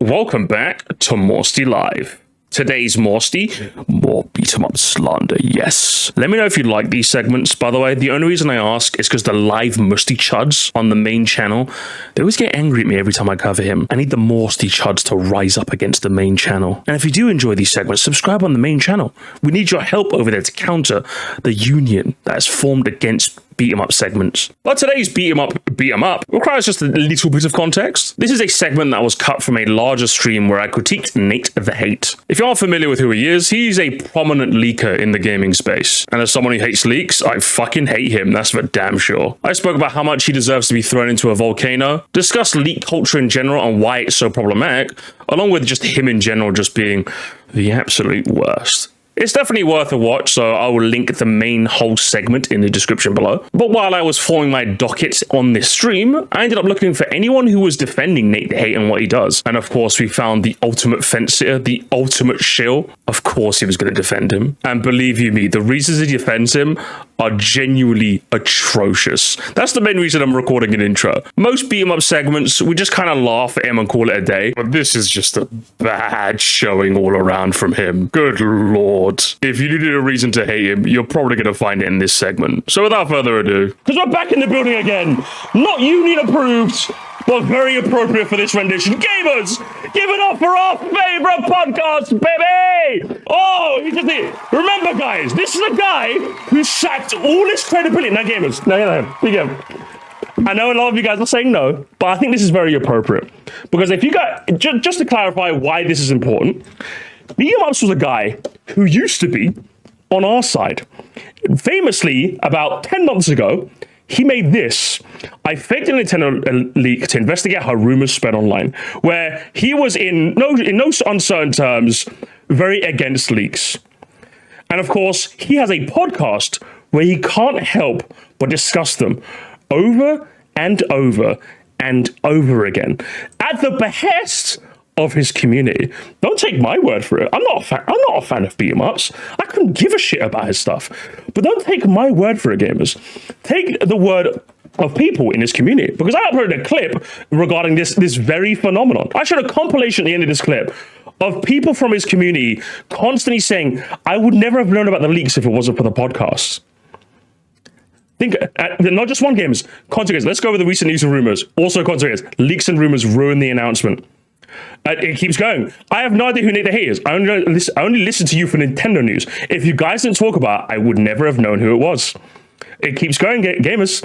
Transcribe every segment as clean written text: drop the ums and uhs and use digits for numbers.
Welcome back to Moresty Live. Today's Moresty, more beat-em-up slander, yes. Let me know if you like these segments, by the way. The only reason I ask is because the live Musty Chuds on the main channel, they always get angry at me every time I cover him. I need the Moresty Chuds to rise up against the main channel. And if you do enjoy these segments, subscribe on the main channel. We need your help over there to counter the union that has formed against beat-em-up segments. But today's beat-em-up requires just a little bit of context. This is a segment that was cut from a larger stream where I critiqued Nate the Hate. If you aren't familiar with who he is, he's a prominent leaker in the gaming space. And as someone who hates leaks, I fucking hate him, that's for damn sure. I spoke about how much he deserves to be thrown into a volcano, discussed leak culture in general and why it's so problematic, along with just him in general just being the absolute worst. It's definitely worth a watch, so I will link the main whole segment in the description below. But while I was forming my docket on this stream, I ended up looking for anyone who was defending Nate the Hate and what he does. And of course, we found the ultimate fence-sitter, the ultimate shill. Of course he was going to defend him. And believe you me, the reasons he defends him are genuinely atrocious. That's the main reason I'm recording an intro. Most beat-em-up segments, we just kind of laugh at him and call it a day. But this is just a bad showing all around from him. Good lord. If you needed a reason to hate him, you're probably going to find it in this segment. So without further ado, because we're back in the building again, not union approved, but very appropriate for this rendition. Gamers, give it up for our favorite podcast, baby! Oh, he just did. Remember, guys, this is a guy who sacked all his credibility. Now, gamers, I know a lot of you guys are saying no, but I think this is very appropriate. Because if you guys, just to clarify why this is important, BeatEmUps was a guy who used to be on our side. Famously, about 10 months ago, he made this. I faked a Nintendo leak to investigate how rumors spread online, where he was in no uncertain terms very against leaks. And of course, he has a podcast where he can't help but discuss them over and over and over again at the behest of his community. Don't take my word for it. I'm not a fan of BeatEmUps. I couldn't give a shit about his stuff. But don't take my word for it, gamers. Take the word of people in his community. Because I uploaded a clip regarding this very phenomenon. I showed a compilation at the end of this clip of people from his community constantly saying, I would never have known about the leaks if it wasn't for the podcast. Think, not just one, gamers. Context. Let's go over the recent news and rumors. Also, context. Leaks and rumors ruin the announcement. It keeps going. I have no idea who Nate the Hate is. I only listen to you for Nintendo news. If you guys didn't talk about it, I would never have known who it was. It keeps going, gamers.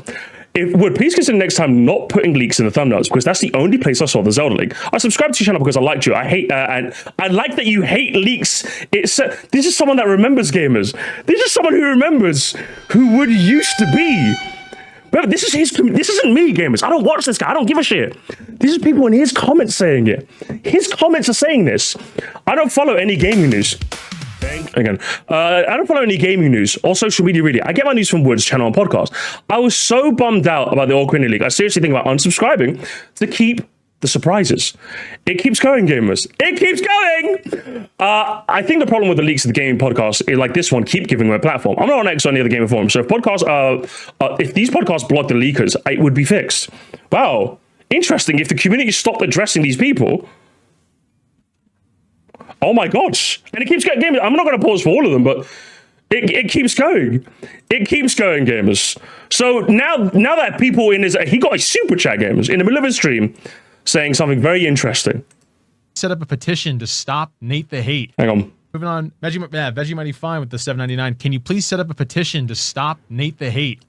Please consider next time not putting leaks in the thumbnails, because that's the only place I saw the Zelda leak. I subscribed to your channel because I liked you. I hate, and I like that you hate leaks. This is someone that remembers gamers. This is someone who remembers who Wood used to be. But this isn't me, gamers. I don't watch this guy. I don't give a shit. This is people in his comments saying it. His comments are saying this. I don't follow any gaming news. Again, I don't follow any gaming news or social media really. I get my news from Wood's channel and podcast. I was so bummed out about the All-Queen League. I seriously think about unsubscribing to keep the surprises. It keeps going, gamers. It keeps going! I think the problem with the leaks of the gaming podcast is like this one, keep giving them a platform. I'm not on X or any other gaming forum, so if these podcasts block the leakers, it would be fixed. Wow, interesting. If the community stopped addressing these people, oh my gosh. And it keeps going, gamers. I'm not going to pause for all of them, but it keeps going. It keeps going, gamers. So now that people he got a super chat, gamers, in the middle of his stream, saying something very interesting. Set up a petition to stop Nate the Hate. Hang on. Moving on. Vegemite Fine with the $7.99. Can you please set up a petition to stop Nate the Hate?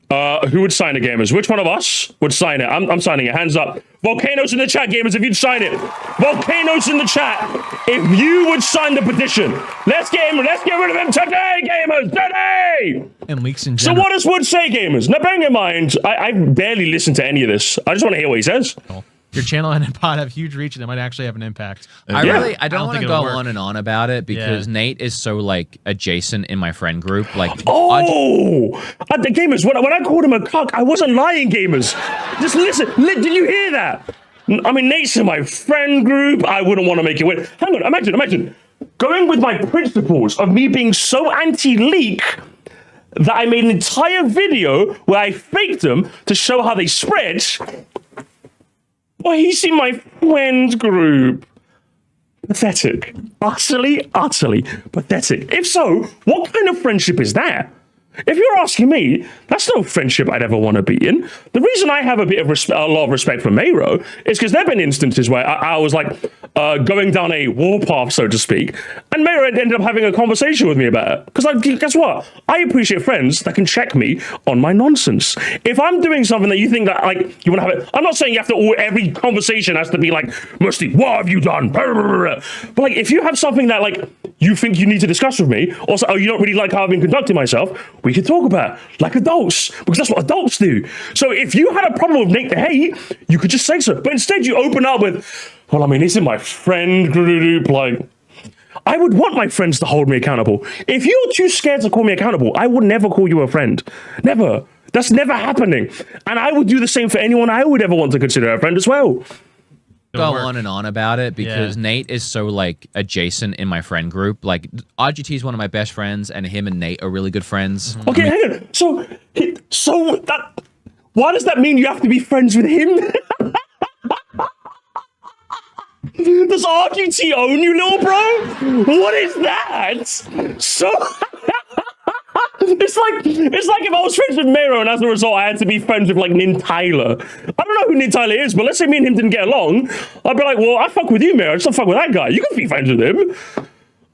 Who would sign it, gamers? Which one of us would sign it? I'm signing it. Hands up. Volcanoes in the chat, gamers, if you'd sign it. Volcanoes in the chat if you would sign the petition. Let's get rid of him today, gamers. Today! And leaks in general. So what does Wood say, gamers? Now, bearing in mind, I barely listen to any of this. I just want to hear what he says. Your channel and pod have huge reach, and it might actually have an impact. I don't want to go on and on about it because Nate is so like adjacent in my friend group. Like, the gamers. When I called him a cuck, I wasn't lying, gamers. Just listen. Did you hear that? I mean, Nate's in my friend group. I wouldn't want to make it win. Hang on, imagine going with my principles of me being so anti-leak that I made an entire video where I faked them to show how they spread. Well, he's in my friend group. Pathetic. Utterly, utterly pathetic. If so, what kind of friendship is that? If you're asking me, that's no friendship I'd ever want to be in. The reason I have a lot of respect for Mayro is because there have been instances where I was like going down a warpath, so to speak, and Mayro ended up having a conversation with me about it. Because guess what? I appreciate friends that can check me on my nonsense. If I'm doing something that you think that like you want to have it, I'm not saying you have to. Every conversation has to be like, Moresty, what have you done? But like, if you have something that like you think you need to discuss with me, or you don't really like how I've been conducting myself, we can talk about it like adults, because that's what adults do. So if you had a problem with Nate the Hate, you could just say so. But instead you open up with, well, I mean, isn't my friend group like... I would want my friends to hold me accountable. If you're too scared to call me accountable, I would never call you a friend. Never. That's never happening. And I would do the same for anyone I would ever want to consider a friend as well. Go on and on about it because Nate is so like adjacent in my friend group. Like RGT is one of my best friends, and him and Nate are really good friends. Okay, hang on. So that, why does that mean you have to be friends with him? Does RGT own you, little bro? What is that? So it's like if I was friends with Mero and as a result I had to be friends with like Nin Tyler. I don't know who Nin Tyler is, but let's say me and him didn't get along. I'd be like, well, I fuck with you, Mero. I just don't fuck with that guy. You can be friends with him.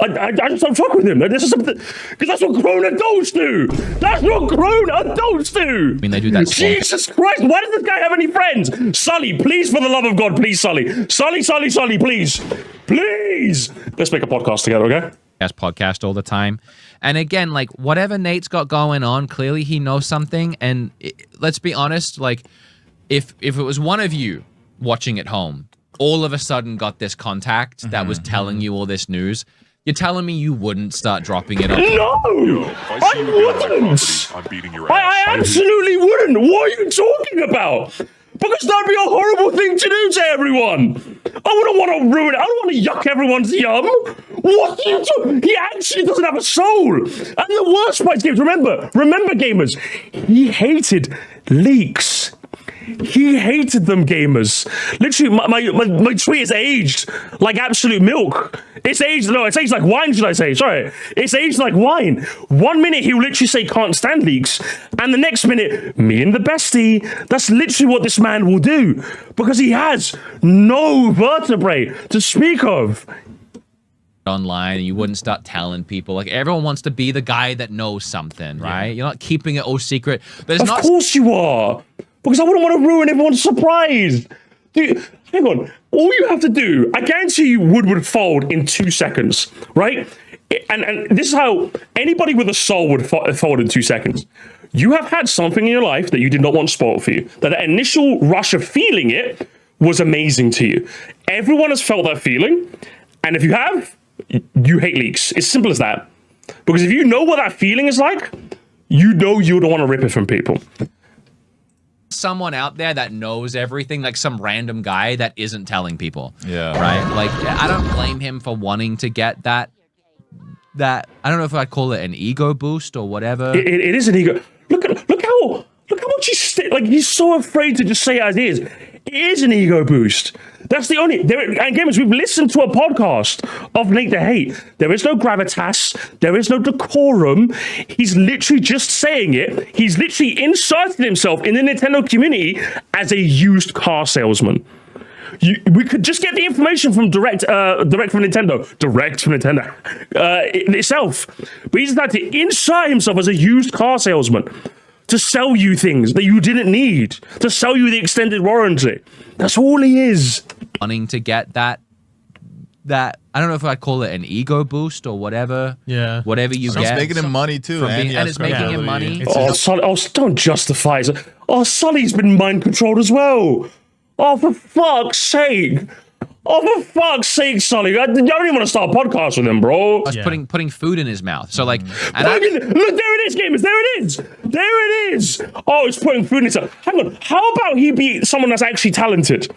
I just don't fuck with him. This is something because that's what grown adults do. That's what grown adults do. I mean, they do that. Jesus Christ! Why does this guy have any friends? Sully, please, for the love of God, please, Sully, Sully, please, please. Let's make a podcast together, okay? Podcast all the time. And again, like whatever Nate's got going on, clearly he knows something. And let's be honest, like if it was one of you watching at home, all of a sudden got this contact that was telling you all this news, you're telling me you wouldn't start dropping it up? No, I wouldn't. I'm beating your ass. I absolutely wouldn't. What are you talking about? Because that'd be a horrible thing to do to everyone. I wouldn't want to ruin it. I don't want to yuck everyone's yum. What are you doing? He actually doesn't have a soul. And the worst part is, remember gamers, he hated leaks. He hated them, gamers. Literally, my tweet is aged like absolute milk. It's aged like wine, should I say? Sorry. It's aged like wine. 1 minute, he'll literally say can't stand leaks. And the next minute, me and the bestie. That's literally what this man will do. Because he has no vertebrae to speak of. Online, and you wouldn't start telling people. Like, everyone wants to be the guy that knows something, right? You're not keeping it all secret. Of course you are. Because I wouldn't want to ruin everyone's surprise. Dude, hang on. All you have to do, I guarantee you Wood would fold in 2 seconds, right? And this is how anybody with a soul would fold in 2 seconds. You have had something in your life that you did not want spoiled for you. That initial rush of feeling it was amazing to you. Everyone has felt that feeling. And if you have, you hate leaks. It's simple as that. Because if you know what that feeling is like, you know you don't want to rip it from people. Someone out there that knows everything, like some random guy that isn't telling people. Yeah. Right? Like, I don't blame him for wanting to get that, I don't know if I'd call it an ego boost or whatever. It is an ego. Look how much he's so afraid to just say it as it is. It is an ego boost. That's the only... And gamers, we've listened to a podcast of Nate the Hate. There is no gravitas. There is no decorum. He's literally just saying it. He's literally inserted himself in the Nintendo community as a used car salesman. We could just get the information from direct from Nintendo itself. But he just had to insert himself as a used car salesman to sell you things that you didn't need, to sell you the extended warranty. That's all he is. Wanting to get that I don't know if I'd call it an ego boost or whatever. Yeah. Whatever you get. It's making him money too, and it's making him money. Don't justify it. Oh, Sully's been mind controlled as well. Oh, for fuck's sake. Sully. I don't even want to start a podcast with him, bro. I was putting food in his mouth. So like, look, there it is, gamers. There it is. Oh, it's putting food in his mouth. Hang on. How about he be someone that's actually talented?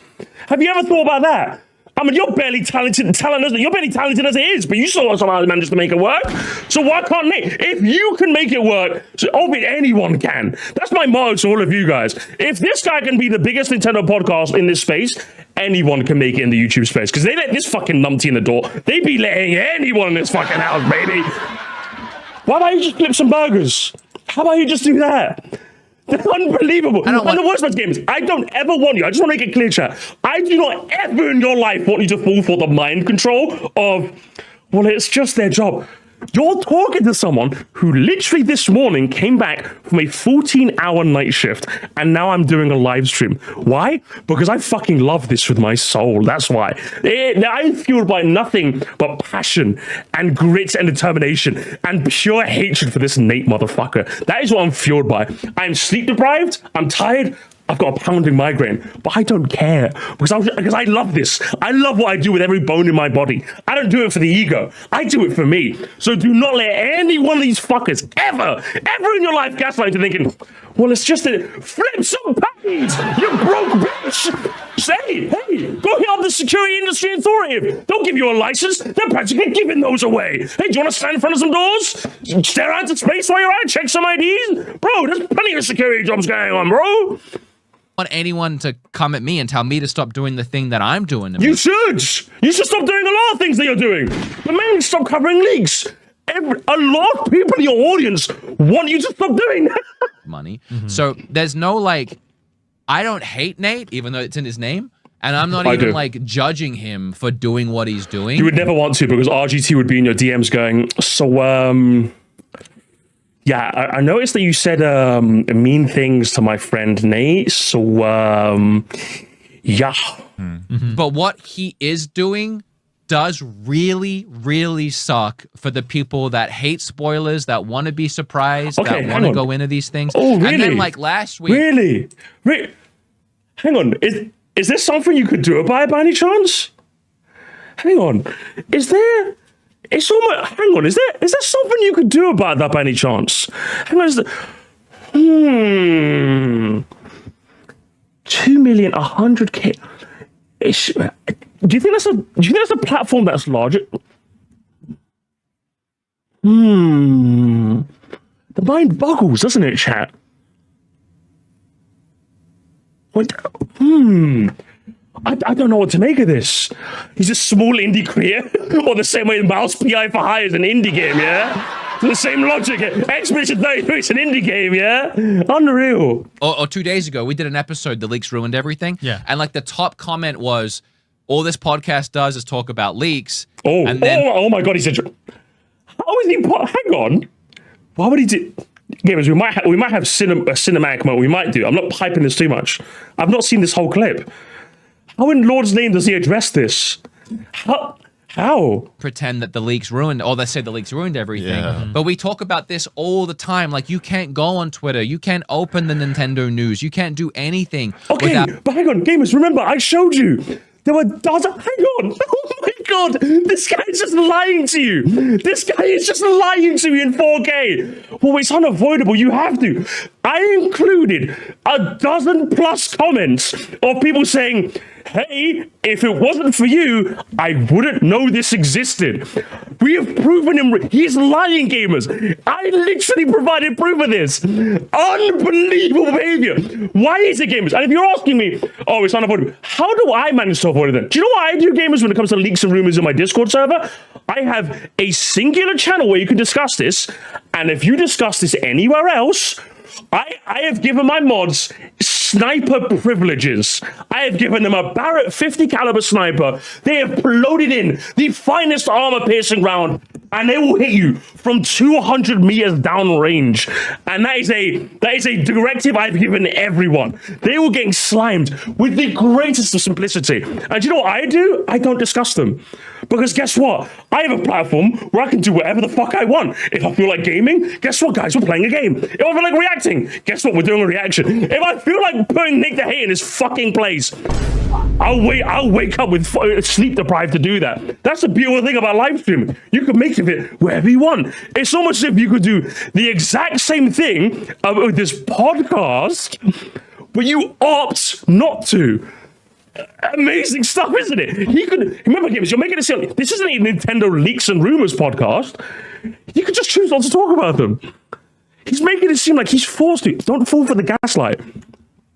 Have you ever thought about that? I mean, you're barely talented as it is, but you still somehow managed to make it work. So why can't Nate? If you can make it work, so anyone can. That's my motto to all of you guys. If this guy can be the biggest Nintendo podcast in this space, anyone can make it in the YouTube space. Because they let this fucking numpty in the door. They be letting anyone in this fucking house, baby. Why don't you just flip some burgers? How about you just do that? That's unbelievable. And the worst part of the game is, I don't ever want you. I just want to make it clear, chat. I do not ever in your life want you to fall for the mind control of, well, it's just their job. You're talking to someone who literally this morning came back from a 14-hour night shift, and now I'm doing a live stream. Why? Because I fucking love this with my soul. That's why. I'm fueled by nothing but passion and grit and determination and pure hatred for this Nate motherfucker. That is what I'm fueled by. I'm sleep deprived. I'm tired. I've got a pounding migraine, but I don't care because I love this. I love what I do with every bone in my body. I don't do it for the ego. I do it for me. So do not let any one of these fuckers ever in your life gaslight you thinking, well, it's just a flip some page, you broke bitch. Say, hey, go hit up the Security Industry Authority. They'll give you a license. They're practically giving those away. Hey, do you want to stand in front of some doors? Stare out into space while you're out? Check some IDs? Bro, there's plenty of security jobs going on, bro. Want anyone to come at me and tell me to stop doing the thing that I'm doing to me. You should stop doing a lot of things that you're doing. But man, stop covering leaks. A lot of people in your audience want you to stop doing that. Money. So there's no like, I don't hate Nate, even though it's in his name. And I'm not even like judging him for doing what he's doing. You would never want to, because RGT would be in your DMs going, so yeah, I noticed that you said mean things to my friend Nate, so yeah. But what he is doing does really, really suck for the people that hate spoilers, that want to be surprised, that want to go into these things. Oh, really? And then like last week. Really? Hang on. Is there something you could do about it by any chance? Hang on. Is there... It's almost... Hang on. Is there something you could do about that by any chance? Hang on. 2 million, 100K... Do you think that's a platform that's larger? The mind boggles, doesn't it, chat? What? I don't know what to make of this. He's a small indie creator, or the same way Mouse PI for Hire is an indie game, yeah? The same logic. Expedition 33 is an indie game, yeah? Unreal. Or 2 days ago, we did an episode, The Leaks Ruined Everything. Yeah. And like the top comment was, all this podcast does is talk about leaks. Oh my God, he said, how is he, hang on. Why would he do, gamers, we might have a cinematic moment, we might do. I'm not hyping this too much. I've not seen this whole clip. How in Lord's name does he address this? How? Pretend that the leaks ruined, or they say the leaks ruined everything. Yeah. But we talk about this all the time. Like, you can't go on Twitter. You can't open the Nintendo news. You can't do anything. Okay, but hang on, gamers, remember, I showed you. There were dozens. Hang on. Oh my God. This guy is just lying to you. This guy is just lying to you in 4K. Well, it's unavoidable. You have to. I included a dozen plus comments of people saying, hey, if it wasn't for you, I wouldn't know this existed. We have proven him. He's lying, gamers. I literally provided proof of this. Unbelievable behavior. Why is it, gamers? And if you're asking me, oh, it's unavoidable, how do I manage to avoid it then? Do you know what I do, gamers, when it comes to leaks and rumors in my Discord server? I have a singular channel where you can discuss this. And if you discuss this anywhere else, I have given my mods sniper privileges. I have given them a Barrett 50 caliber sniper. They have loaded in the finest armor piercing round, and they will hit you from 200 meters downrange. And that is a directive I've given everyone. They were getting slimed with the greatest of simplicity. And you know what I do? I don't discuss them. Because guess what? I have a platform where I can do whatever the fuck I want. If I feel like gaming, guess what, guys? We're playing a game. If I feel like reacting, guess what? We're doing a reaction. If I feel like putting Nick the Hate in his fucking place, I'll wake up with sleep deprived to do that. That's the beautiful thing about live streaming. You can make of it wherever you want. It's almost as if you could do the exact same thing with this podcast, but you opt not to. Amazing stuff, isn't it? He could remember games. You're making it sound. This isn't a Nintendo leaks and rumors podcast. You could just choose not to talk about them. He's making it seem like he's forced to. Don't fall for the gaslight.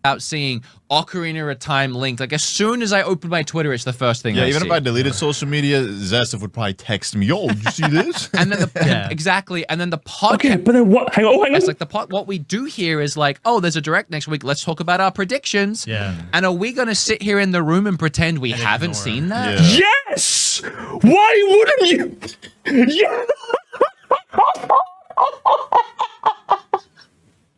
Out seeing Ocarina of Time linked. Like as soon as I open my Twitter, it's the first thing. I even see. if I deleted social media, Zesif would probably text me, "Yo, did you see this?" And then exactly, and then the podcast. Okay, but then what? Hang on. It's like what we do here is like, oh, there's a direct next week. Let's talk about our predictions. Yeah. And are we going to sit here in the room and pretend we haven't ignore. seen that? Yeah. Yes. Why wouldn't you? Yeah.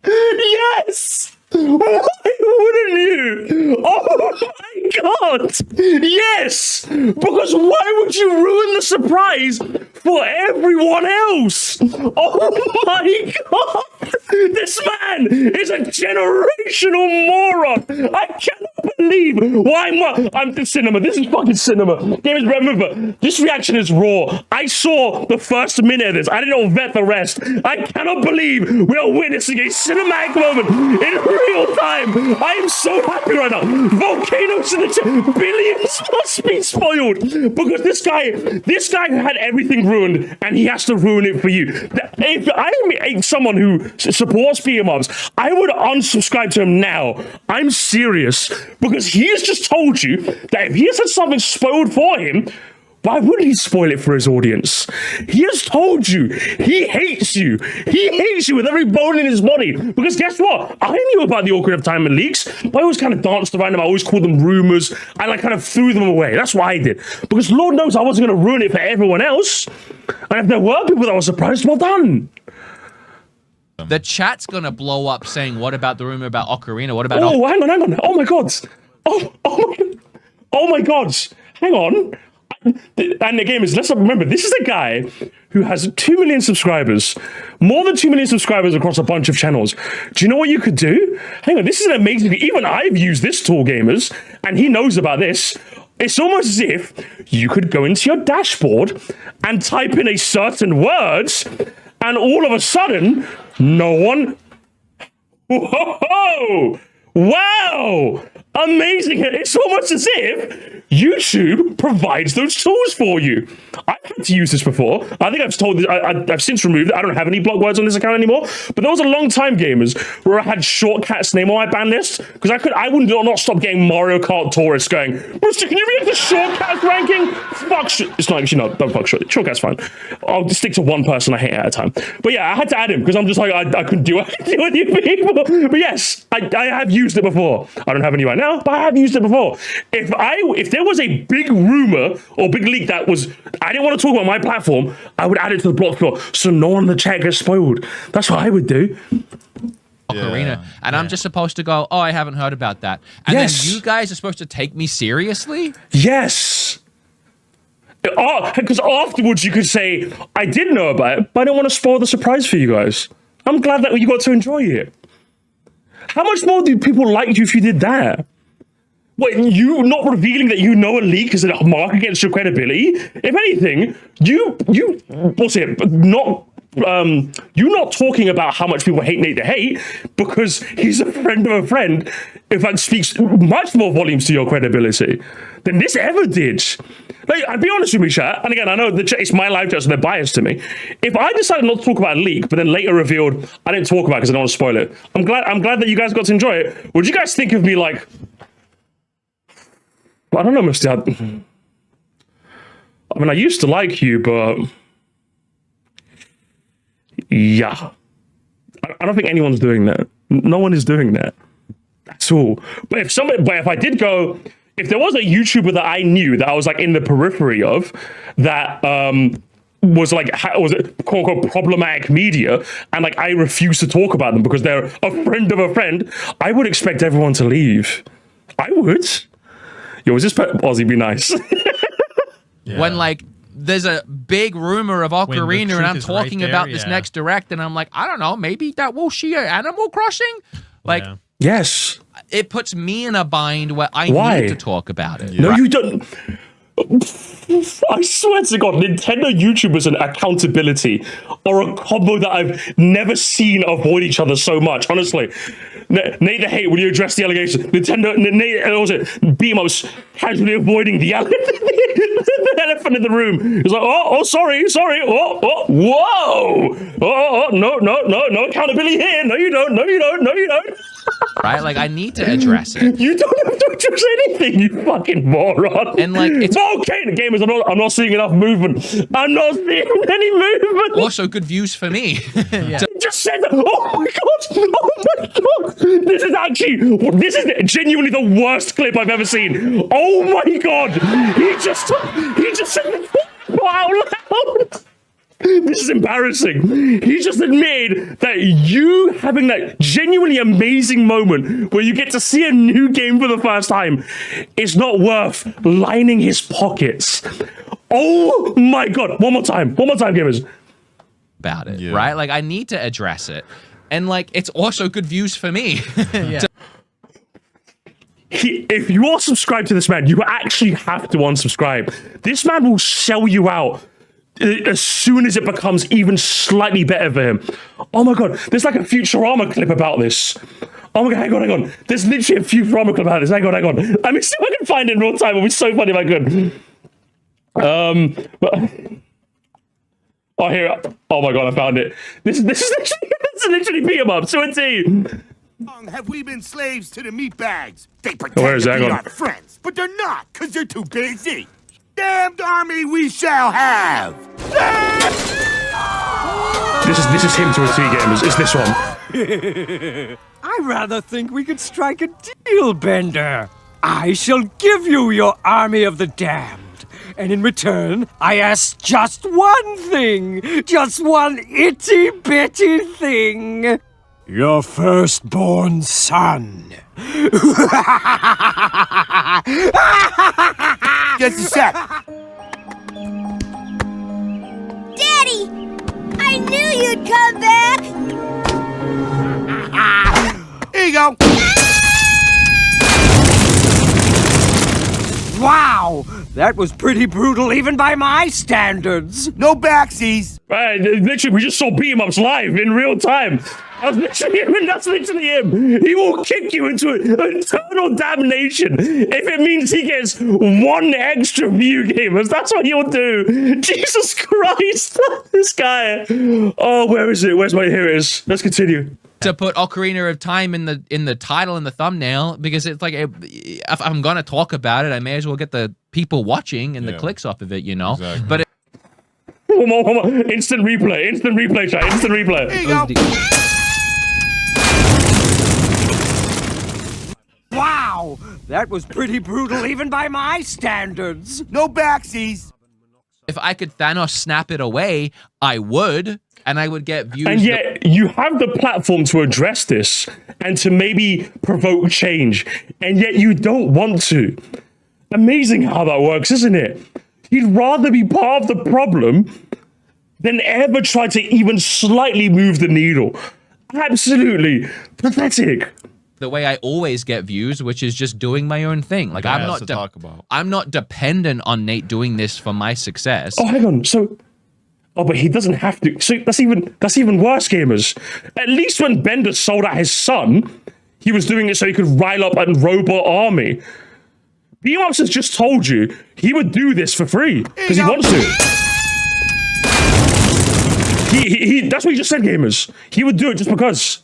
Yes. Why wouldn't you? Oh my god! Yes! Because why would you ruin the surprise for everyone else? Oh my god! This man is a generational moron! I cannot believe why I'm the cinema. This is fucking cinema. Gamers, remember, this reaction is raw. I saw the first minute of this. I didn't vet the rest. I cannot believe we are witnessing a cinematic moment in real time. I am so happy right now. Volcanoes in the chat. Billions must be spoiled because this guy had everything ruined and he has to ruin it for you. If I'm someone who supports BeatEmUps, I would unsubscribe to him now. I'm serious because he has just told you that if he has had something spoiled for him, why wouldn't he spoil it for his audience? He has told you he hates you. He hates you with every bone in his body. Because guess what? I knew about the Ocarina of Time and leaks, but I always kind of danced around them. I always called them rumors. I like kind of threw them away. That's what I did. Because Lord knows I wasn't going to ruin it for everyone else. And if there were people that were surprised, well done. The chat's going to blow up saying, what about the rumor about Ocarina? What about... Oh, hang on. Oh my God. Oh my God. Hang on. And the game is, let's remember, this is a guy who has 2 million subscribers, more than 2 million subscribers across a bunch of channels. Do you know what you could do? Hang on, this is an amazing, even I've used this tool, gamers, and he knows about this. It's almost as if you could go into your dashboard and type in a certain words, and all of a sudden, no one... Whoa! Wow! Amazing. It's almost as if YouTube provides those tools for you. I've had to use this before. I think I've told this, I've since removed it. I don't have any block words on this account anymore. But there was a long time, gamers, where I had Shortcat's name on my ban list because I would not stop getting Mario Kart tourists going, Mister, can you read the Shortcat's ranking? Fuck shit. It's not actually not. Don't fuck shit. Shortcat's fine. I'll just stick to one person I hate at a time. But yeah, I had to add him because I'm just like I couldn't do anything with you people. But yes, I have used it before. I don't have any right now, but I have used it before. If there was a big rumor or big leak that was I didn't want to talk about my platform, I would add it to the block floor so no one in the chat gets spoiled. That's what I would do. Ocarina, and I'm just supposed to go, oh, I haven't heard about that. And then you guys are supposed to take me seriously? Yes. Because afterwards you could say, I did know about it, but I don't want to spoil the surprise for you guys. I'm glad that you got to enjoy it. How much more do people like you if you did that? What, you not revealing that you know a leak is a mark against your credibility? If anything, you not talking about how much people hate Nate the Hate because he's a friend of a friend, in fact, speaks much more volumes to your credibility than this ever did. Like, I'll be honest with me, chat, and again, I know it's my live chat, so they're biased to me. If I decided not to talk about a leak, but then later revealed I didn't talk about it because I don't want to spoil it, I'm glad that you guys got to enjoy it. Would you guys think of me like, I don't know, Moresty. I mean, I used to like you, but yeah, I don't think anyone's doing that. No one is doing that. That's all. But if I did go, if there was a YouTuber that I knew that I was like in the periphery of that was like was it quote unquote problematic media, and like I refuse to talk about them because they're a friend of a friend, I would expect everyone to leave. I would. Yo, was this Aussie be nice? Yeah. When like there's a big rumor of Ocarina and I'm talking about this next direct and I'm like, I don't know, maybe that will see Animal Crossing? Like, yes. It puts me in a bind where I need to talk about it. No, you don't. I swear to God, Nintendo YouTubers and accountability are a combo that I've never seen avoid each other so much. Honestly, Nate the Hate, will you address the allegations? Nintendo, Nate, and also BeatEmUps casually avoiding the elephant in the room. He's like, oh, sorry, whoa, no accountability here. No, you don't. Right? Like, I need to address it. You don't have to address anything, you fucking moron. And like, it's okay, the gamers, I'm not seeing enough movement. I'm not seeing any movement. also good views for me. Yeah. Just said that. Oh my god. This is genuinely the worst clip I've ever seen. Oh my god. He just said that out loud. This is embarrassing. He just admitted that you having that genuinely amazing moment where you get to see a new game for the first time is not worth lining his pockets. Oh my god. One more time, gamers. About it, right? Like, I need to address it. And like, it's also good views for me. Yeah. If you are subscribed to this man, you actually have to unsubscribe. This man will sell you out as soon as it becomes even slightly better for him. Oh my god, there's like a Futurama clip about this. Oh my god, hang on. There's literally a Futurama clip about this. Hang on. I mean, see if I can find it in real time. It would be so funny if I could. Oh, here. Oh my god, I found it. This is literally BeatEmUps to a T. Long have we been slaves to the meat bags? They Where pretend is to that be going? our friends, but they're not, because they're too busy. Damned army we shall have. This is him to a T, gamers. It's this one. I rather think we could strike a deal, Bender. I shall give you your army of the damned. And in return, I ask just one thing. Just one itty-bitty thing. Your firstborn son. Just a sec. Daddy! I knew you'd come back! Here you go. Wow, that was pretty brutal even by my standards. No backsies. Right, literally, we just saw BeatEmUps live in real time. That's literally him. He will kick you into eternal damnation if it means he gets one extra view, gamers. That's what he'll do. Jesus Christ, this guy. Oh, where is it? Where's my? Here it is. Let's continue. To put Ocarina of Time in the title and the thumbnail, because it's like, if I'm gonna talk about it, I may as well get the people watching and the clicks off of it, you know. Exactly. But One more. Instant replay, chat. Instant replay. Here you go. Wow, that was pretty brutal even by my standards. No backsies. if I could Thanos snap it away, I would. And I would get views. And yet, you have the platform to address this and to maybe provoke change, and yet you don't want to. Amazing how that works, isn't it? You'd rather be part of the problem than ever try to even slightly move the needle. Absolutely pathetic. The way I always get views, which is just doing my own thing. Like I'm not dependent on Nate doing this for my success. Oh, hang on. So, but he doesn't have to. So that's even worse, gamers. At least when Bender sold out his son, he was doing it so he could rile up a robot army. BeatEmUps has just told you he would do this for free because he wants to. That's what he just said, gamers. He would do it just because.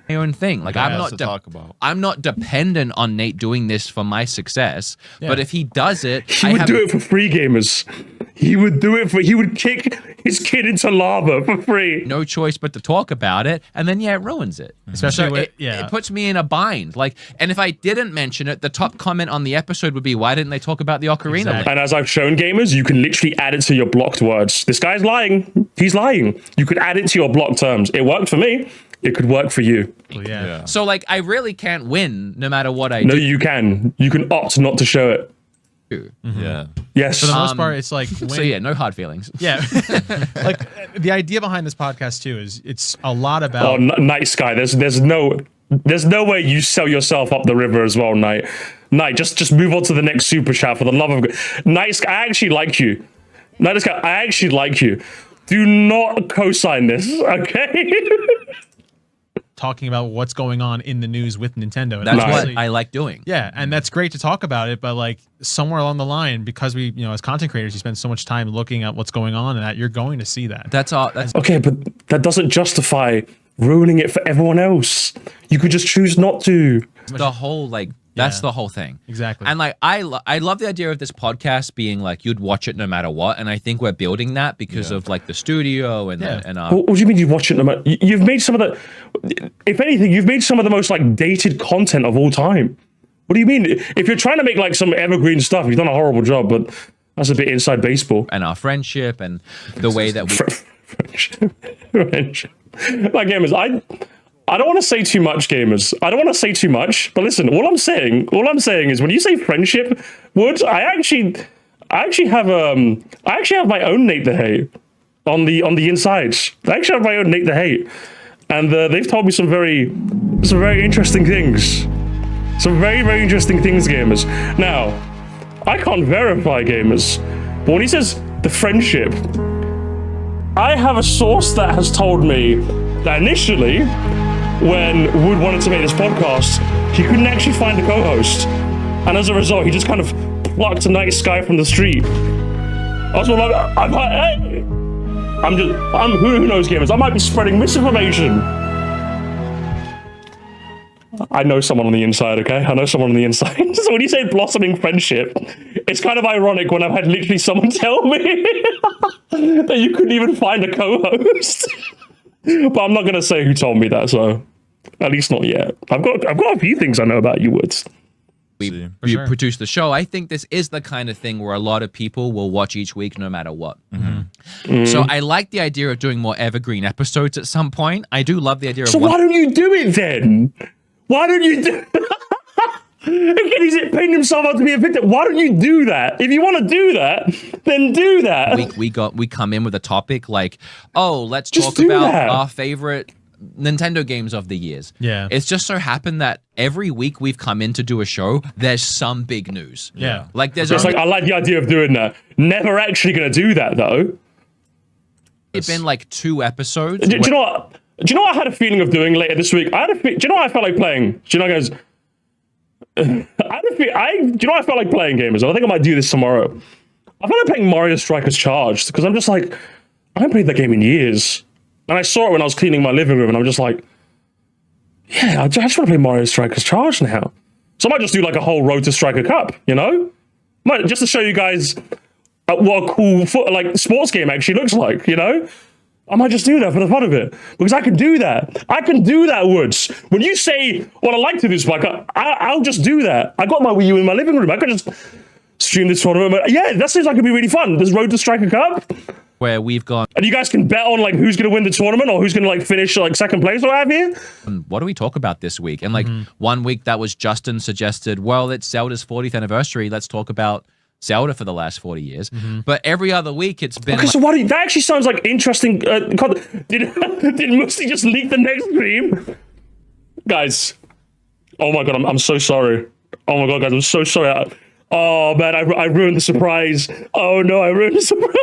My own thing. Like I'm not dependent on Nate doing this for my success. Yeah. But if he does it, he would do it for free, gamers. He would do it for. He would kick his kid into lava for free. No choice but to talk about it, and then it ruins it. Especially so it puts me in a bind. Like, and if I didn't mention it, the top comment on the episode would be, "Why didn't they talk about the Ocarina?" Exactly. And as I've shown, gamers, you can literally add it to your blocked words. This guy's lying. He's lying. You could add it to your blocked terms. It worked for me. It could work for you. Well, yeah. So, like, I really can't win no matter what I do. No, you can. You can opt not to show it. Mm-hmm. Yeah. Yes. For the most part, it's like so yeah, no hard feelings. Yeah. Like the idea behind this podcast too is it's a lot about. Oh, nice guy. There's no There's no way you sell yourself up the river as well, Knight. Knight, just move on to the next super chat for the love of God. Knight, I actually like you. Knight, I actually like you. Do not co-sign this, okay? Talking about what's going on in the news with Nintendo. And That's obviously- what I like doing. Yeah, and that's great to talk about it, but like somewhere along the line, because we, as content creators, you spend so much time looking at what's going on and that you're going to see that. That's all. That's Okay, but that doesn't justify ruining it for everyone else. You could just choose not to. the whole like. That's Yeah. the whole thing. Exactly. And like I love the idea of this podcast being like you'd watch it no matter what, and I think we're building that because of like the studio and Yeah. What do you mean you watch it no matter? You've made some of the, if anything, you've made some of the most like dated content of all time. What do you mean? If you're trying to make like some evergreen stuff, you've done a horrible job, but that's a bit inside baseball. and our friendship and the way that we Friendship. Like gamers, I don't want to say too much, gamers. I don't want to say too much, but listen, all I'm saying is when you say friendship, Woods, I actually have my own Nate the Hate on the insides. I actually have my own Nate the Hate, and they've told me some very interesting things. Some very, very interesting things, gamers. Now, I can't verify, gamers, but when he says the friendship, I have a source that has told me that initially, when Wood wanted to make this podcast, he couldn't actually find a co-host. And as a result, he just kind of plucked a nice guy from the street. I was like, who knows, gamers? I might be spreading misinformation. I know someone on the inside, okay? I know someone on the inside. So when you say blossoming friendship, it's kind of ironic when I've had literally someone tell me that you couldn't even find a co-host. But I'm not going to say who told me that, so at least not yet. I've got a few things I know about you, Woods. we sure. produce the show. I think this is the kind of thing where a lot of people will watch each week no matter what. So I like the idea of doing more evergreen episodes at some point. I do love the idea of So why don't you do it then? Why don't you do Again, he's painting himself out to be a victim. Why don't you do that? If you want to do that, then do that. we come in with a topic like, oh, let's Just talk do about that. our favorite Nintendo games of the years. Yeah. It's just so happened that every week we've come in to do a show, there's some big news. Yeah. Like there's It's only like, I like the idea of doing that. Never actually going to do that, though. been like 2 episodes. Do you know what? Do you know what I had a feeling of doing later this week? Do you know what I felt like playing? Do you know, guys? Do you know what I felt like playing, gamers? I think I might do this tomorrow. I felt like playing Mario Strikers Charged because I'm just like, I haven't played that game in years. And I saw it when I was cleaning my living room and I'm just like, yeah, I just want to play Mario Strikers Charged now. So I might just do like a whole Road to Striker Cup, you know? Just to show you guys what a cool sports game actually looks like, you know? I might just do that for the fun of it because I can do that. I can do that, Woods. When you say what I like to do, Spike, I'll just do that. I got my Wii U in my living room. I could just stream this tournament. Yeah, that seems like it'd be really fun. There's Road to Striker Cup, where we've gone, and you guys can bet on like who's going to win the tournament or who's going to like finish like second place or what have you. what do we talk about this week? And like 1 week that was Justin suggested, well, it's Zelda's 40th anniversary. Let's talk about Zelda for the last 40 years. But every other week it's been Okay, so why do you, that actually sounds like interesting. Did Moresty just leak the next stream? Guys, oh my god, I'm so sorry. Oh my god, guys, I'm so sorry. Oh man, I ruined the surprise. Oh no, I ruined the surprise.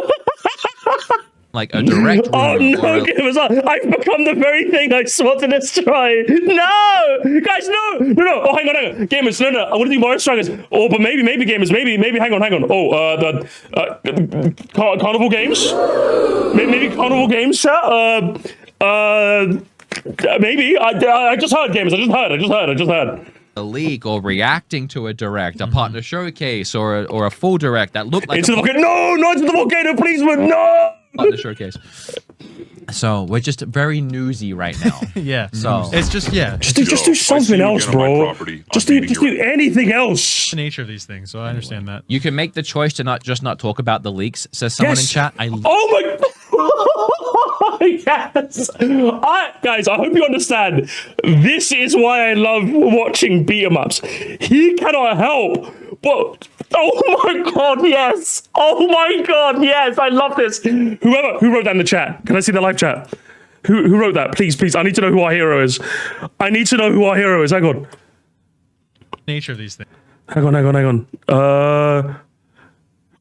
like a direct Oh rumor or no, a- give us up. I've become the very thing I swore to destroy. No! Guys, no! No. Oh, hang on. Gamers, no. I want to do Mario Strikers. Oh, but maybe gamers, maybe, hang on. Oh, the Carnival Games? Maybe Carnival Games, chat? Maybe. I just heard, gamers. I just heard. a leak or reacting to a direct, a partner showcase or a full direct that looked like Into a the volcano. No, not into the volcano, please, man. No! partner showcase. So we're just very newsy right now. Yeah. So It's just, yeah, Just do something else, bro. Just do anything else. the nature of these things. So I understand that. you can make the choice to not talk about the leaks. Says someone in Yes. chat. Oh my yes. Guys, I hope you understand. This is why I love watching BeatEmUps. He cannot help but oh my god, yes. Oh my god, yes. I love this. Who wrote that in the chat? Can I see the live chat? Who wrote that? Please, please. I need to know who our hero is. I need to know who our hero is. Hang on. Nature of these things. Hang on.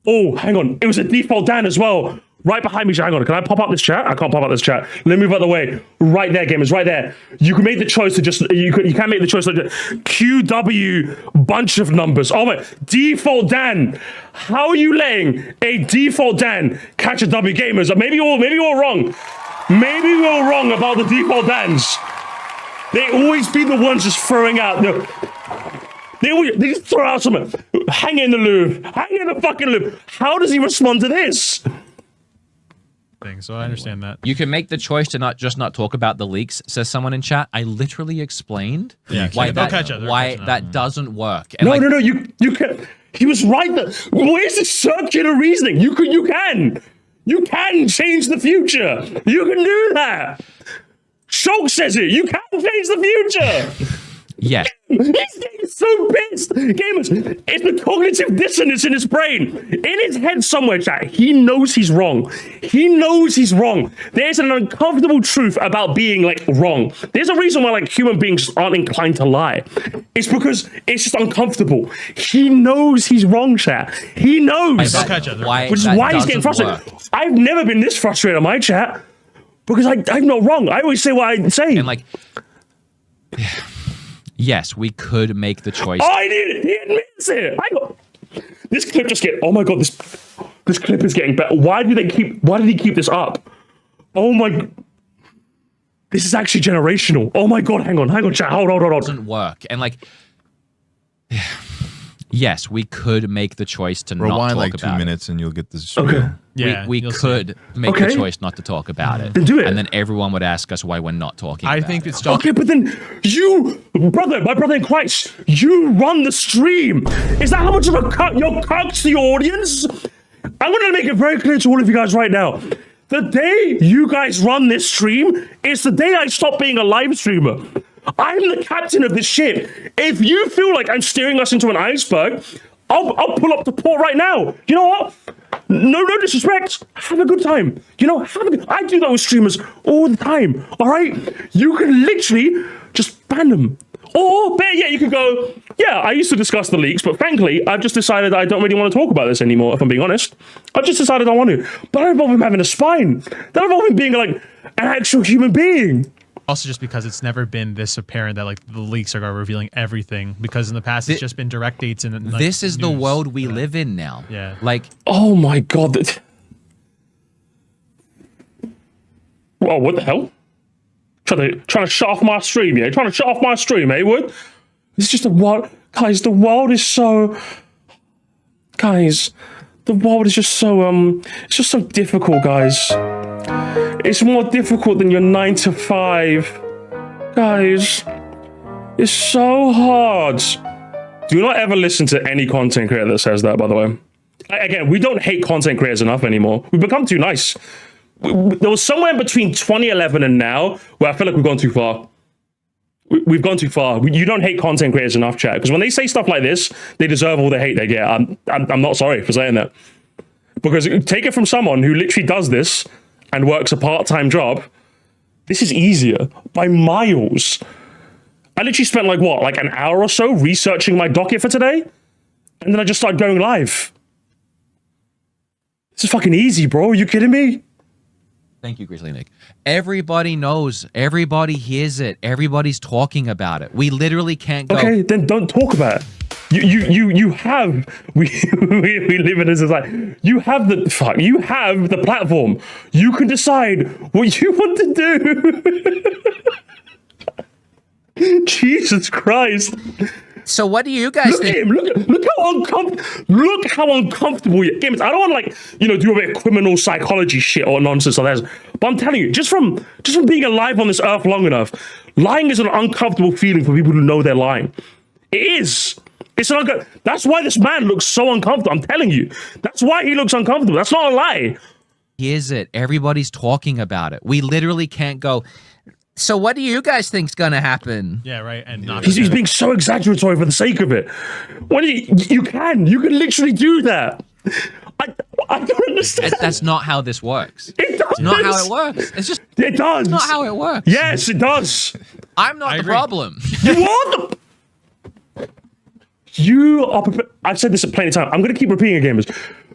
Oh, hang on. It was a default Dan as well. Right behind me. Hang on. Can I pop up this chat? I can't pop up this chat. Let me move out the way. Right there, gamers. Right there. You can make the choice to just... You can't make the choice to QW bunch of numbers. Oh my... Default Dan. How are you letting a default Dan catch a W, gamers? Maybe we're wrong. Maybe we're wrong about the default Dans. They always be the ones just throwing out... They just throw out something. Hang in the loop. Hang in the fucking loop. How does he respond to this? So I understand that. You can make the choice to not talk about the leaks, says someone in chat. I literally explained why that doesn't work. And no, you can. He was right. Where's the circular reasoning? You can change the future. You can do that. Shulk says it. You can change the future. Yeah. He's getting so pissed. Gamers, it's the cognitive dissonance in his brain. In his head somewhere, chat, he knows he's wrong. He knows he's wrong. There's an uncomfortable truth about being, like, wrong. There's a reason why, like, human beings aren't inclined to lie. It's because it's just uncomfortable. He knows he's wrong, chat. He knows. Which is why he's getting frustrated. I've never been this frustrated on my chat because I'm not wrong. I always say what I say. And, like... Yes, we could make the choice. Oh, I did it. He admits it. This clip just get. Oh my god, this clip is getting better. Why did he keep this up? Oh my. This is actually generational. Oh my god, hang on, chat. Hold on. It doesn't work. And like, yes, we could make the choice to not talk about it. Rewind like 2 minutes and you'll get this. Okay. Yeah, we could make the choice not to talk about it. Then do it. And then everyone would ask us why we're not talking I about think it. it's okay, but then my brother in Christ, you run the stream. Is that how much of a cut you're cut to your audience? I'm going to make it very clear to all of you guys right now. The day you guys run this stream is the day I stop being a live streamer. I'm the captain of this ship. If you feel like I'm steering us into an iceberg, I'll pull up to port right now. You know what? No disrespect. Have a good time. You know, I do that with streamers all the time. All right? You can literally just ban them. Or better yet, you could go, yeah, I used to discuss the leaks, but frankly, I've just decided I don't really want to talk about this anymore, if I'm being honest. I've just decided I want to. But I don't involve him having a spine. That involve him being like an actual human being. Also, just because it's never been this apparent that like the leaks are revealing everything, because in the past it's just been direct dates and like, this is the world we live in now. Yeah. Like, oh my god. Whoa, what the hell? Trying to shut off my stream, yeah? Trying to shut off my stream, eh, Wood? It's just the world. Guys, the world is so... Guys, the world is just so, it's just so difficult, guys. It's more difficult than your 9 to 5. Guys, it's so hard. Do not ever listen to any content creator that says that, by the way. Again, we don't hate content creators enough anymore. We've become too nice. There was somewhere between 2011 and now where I feel like we've gone too far. We've gone too far. You don't hate content creators enough, chat. Because when they say stuff like this, they deserve all the hate they get. I'm not sorry for saying that. Because take it from someone who literally does this and works a part-time job. This is easier by miles. I literally spent like an hour or so researching my docket for today. And then I just started going live. This is fucking easy, bro. Are you kidding me? thank you, Grizzly Nick. Everybody knows. Everybody hears it. Everybody's talking about it. We literally can't go. Okay, then don't talk about it. You have we live in a society. You have the platform. You can decide what you want to do. Jesus Christ. So what do you guys think? Look how uncomfortable you gamers. I don't want to do a bit of criminal psychology shit or nonsense like that. But I'm telling you, just from being alive on this earth long enough, lying is an uncomfortable feeling for people who know they're lying. It is. That's why this man looks so uncomfortable. I'm telling you. That's why he looks uncomfortable. That's not a lie. Here's it. Everybody's talking about it. We literally can't go. So what do you guys think's gonna happen? Yeah, right. And not he's being so exaggeratory for the sake of it. When you can literally do that. I don't understand. That's not how this works. It does. It's not how it works. It's just It does. not how it works. Yes, it does. I'm not the agree. problem. You are the. You are. I've said this plenty of times. I'm going to keep repeating it, gamers.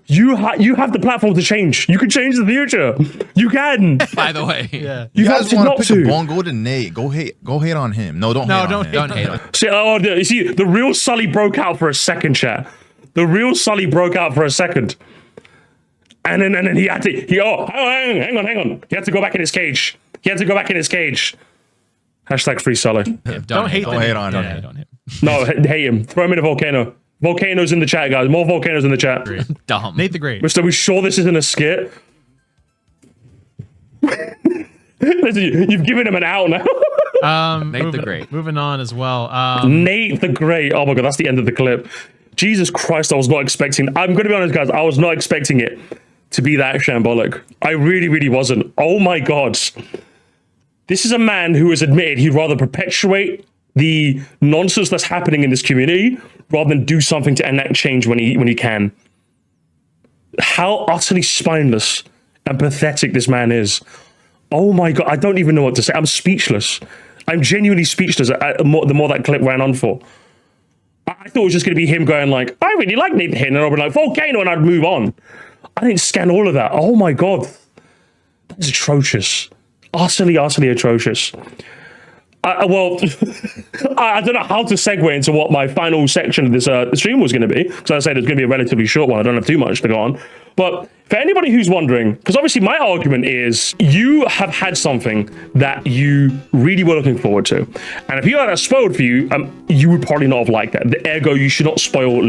You have the platform to change. You can change the future. You can. By the way. Yeah. You You have guys to want not to pick a to. bone, go to Nate. Go hate on him. No, don't hate on him. Don't hate on him. See, you see, the real Sully broke out for a second, chat. The real Sully broke out for a second. And then he had to, hang on. He had to go back in his cage. Hashtag free Sully. Yeah, Don't hate Don't hate on Don't him. hate on him. No, hate him. Throw him in a volcano. Volcanoes in the chat, guys. More volcanoes in the chat. Dumb. Nate the Great. Mister, we sure this isn't a skit? Listen, you've given him an out now. Nate the Great. Moving on as well. Nate the Great. Oh my god, that's the end of the clip. Jesus Christ, I was not expecting. I'm going to be honest, guys. I was not expecting it to be that shambolic. I really, really wasn't. Oh my god. This is a man who has admitted he'd rather perpetuate the nonsense that's happening in this community rather than do something to enact change when he can. How utterly spineless and pathetic this man is. Oh my god, I don't even know what to say. I'm speechless. I'm genuinely speechless the more that clip ran on for. I thought it was just going to be him going like, I really like Nate the Hit, and I'd be like, volcano, and I'd move on. I didn't scan all of that. Oh my god. That's atrocious. Utterly atrocious. Well, I don't know how to segue into what my final section of this stream was going to be, because I said it's going to be a relatively short one. I don't have too much to go on. But for anybody who's wondering, because obviously my argument is you have had something that you really were looking forward to. And if you had that spoiled for you, you would probably not have liked that. Ergo, you should not spoil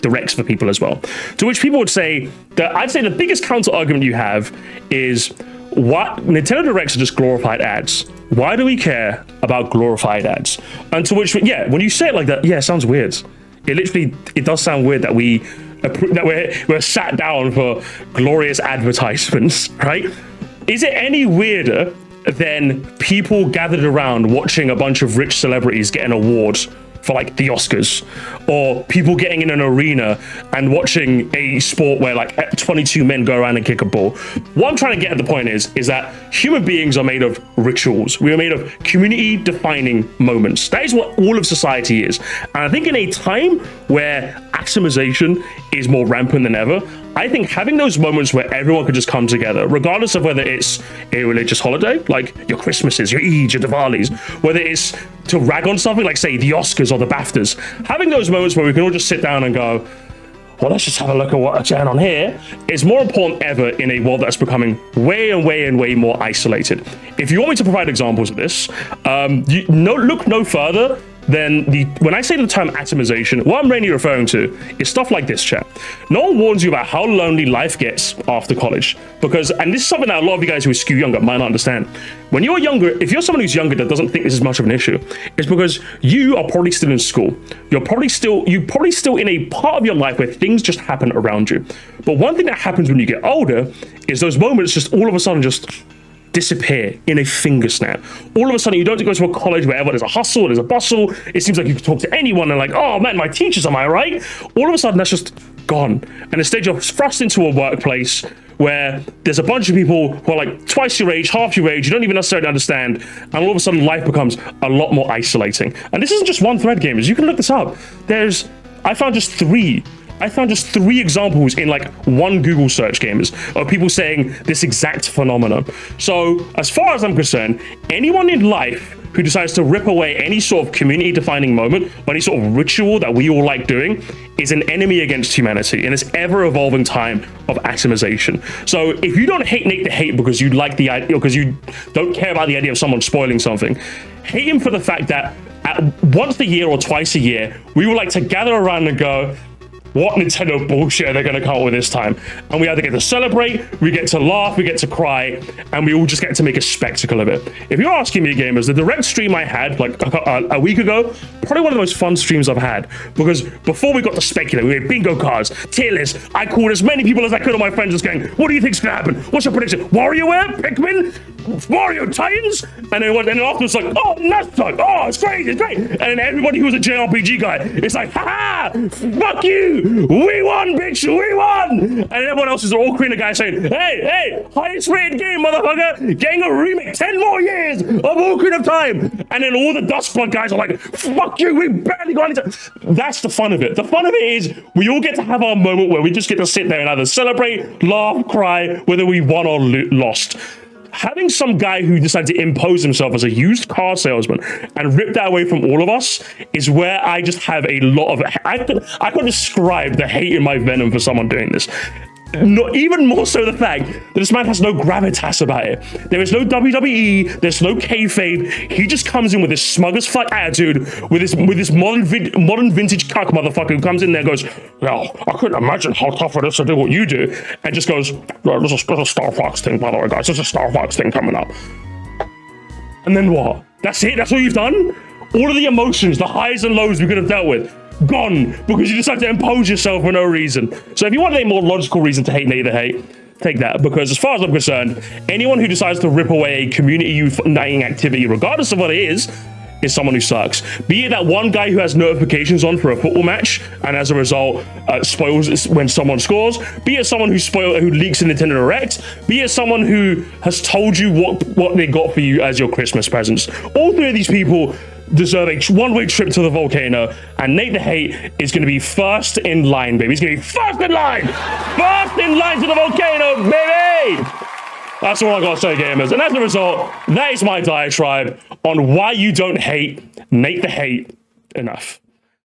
directs for people as well. To which people would say that I'd say the biggest counter argument you have is what Nintendo Directs are just glorified ads. Why do we care about glorified ads? And to which, yeah, when you say it like that, yeah, it sounds weird. It does sound weird that we're sat down for glorious advertisements, right? Is it any weirder than people gathered around watching a bunch of rich celebrities get an award for like the Oscars, or people getting in an arena and watching a sport where like 22 men go around and kick a ball? What I'm trying to get at the point is that human beings are made of rituals. We are made of community defining moments. That is what all of society is. And I think in a time where atomization is more rampant than ever, I think having those moments where everyone could just come together, regardless of whether it's a religious holiday, like your Christmases, your Eids, your Diwalis, whether it's to rag on something like, say, the Oscars or the BAFTAs, having those moments where we can all just sit down and go, well, let's just have a look at what's going on here, is more important ever in a world that's becoming way more isolated. If you want me to provide examples of this, look no further than when I say the term atomization, what I'm mainly referring to is stuff like this, chat. No one warns you about how lonely life gets after college. Because, and this is something that a lot of you guys who are skew younger might not understand. When you're younger, if you're someone who's younger that doesn't think this is much of an issue, it's because you are probably still in school. You're probably still in a part of your life where things just happen around you. But one thing that happens when you get older is those moments just all of a sudden just disappear in a finger snap. All of a sudden, you don't go to a college where there's a hustle, there's a bustle. It seems like you can talk to anyone and like, oh man, my teachers, am I right? All of a sudden, that's just gone. And instead, you're thrust into a workplace where there's a bunch of people who are like twice your age, half your age, you don't even necessarily understand, and all of a sudden, life becomes a lot more isolating. And this isn't just one thread, gamers. You can look this up. I found just three examples in like one Google search, gamers, of people saying this exact phenomenon. So as far as I'm concerned, anyone in life who decides to rip away any sort of community defining moment or any sort of ritual that we all like doing is an enemy against humanity in this ever evolving time of atomization. So if you don't hate Nate the Hate because you like the idea, because you don't care about the idea of someone spoiling something, hate him for the fact that once a year or twice a year, we would like to gather around and go, what Nintendo bullshit are they going to come up with this time? And we either get to celebrate, we get to laugh, we get to cry, and we all just get to make a spectacle of it. If you're asking me, gamers, the direct stream I had like a week ago, probably one of the most fun streams I've had, because before we got to speculate, we had bingo cards, tier lists. I called as many people as I could of my friends just going, what do you think's going to happen? What's your prediction? WarioWare? Pikmin? Mario Titans? And then afterwards like, oh, Nuzlocke. Oh, it's great, it's great. And then everybody who's a JRPG guy, it's like, haha, fuck you. you! We won, bitch! We won! And everyone else is all creating a guy saying, hey, highest rated game, motherfucker! Getting a remake, 10 more years of Ocarina of Time! And then all the Dustblood guys are like, fuck you, we barely got into. That's the fun of it. The fun of it is we all get to have our moment where we just get to sit there and either celebrate, laugh, cry, whether we won or lost. Having some guy who decided to impose himself as a used car salesman and rip that away from all of us is where I just have a lot of... I could describe the hate in my venom for someone doing this. Not even more so the fact that this man has no gravitas about it. There is no WWE, there's no kayfabe. He just comes in with this smug as fuck attitude, with this modern vintage cuck motherfucker who comes in there and goes, "Well, I couldn't imagine how tough it is to do what you do," and just goes, "There's a Star Fox thing, by the way, guys. There's a Star Fox thing coming up." And then what? That's it? That's all you've done? All of the emotions, the highs and lows we could have dealt with, gone because you decided to impose yourself for no reason. So if you want a more logical reason to hate Nate the Hate, take that, because as far as I'm concerned, anyone who decides to rip away a community uniting activity, regardless of what it is someone who sucks. Be it that one guy who has notifications on for a football match and as a result spoils when someone scores, be it someone who leaks a Nintendo Direct, be it someone who has told you what they got for you as your Christmas presents. All three of these people deserve a one-way trip to the volcano, and Nate the Hate is going to be first in line, baby. He's going to be first in line! First in line to the volcano, baby! That's all I got to say, gamers. And as a result, that is my diatribe on why you don't hate Nate the Hate enough.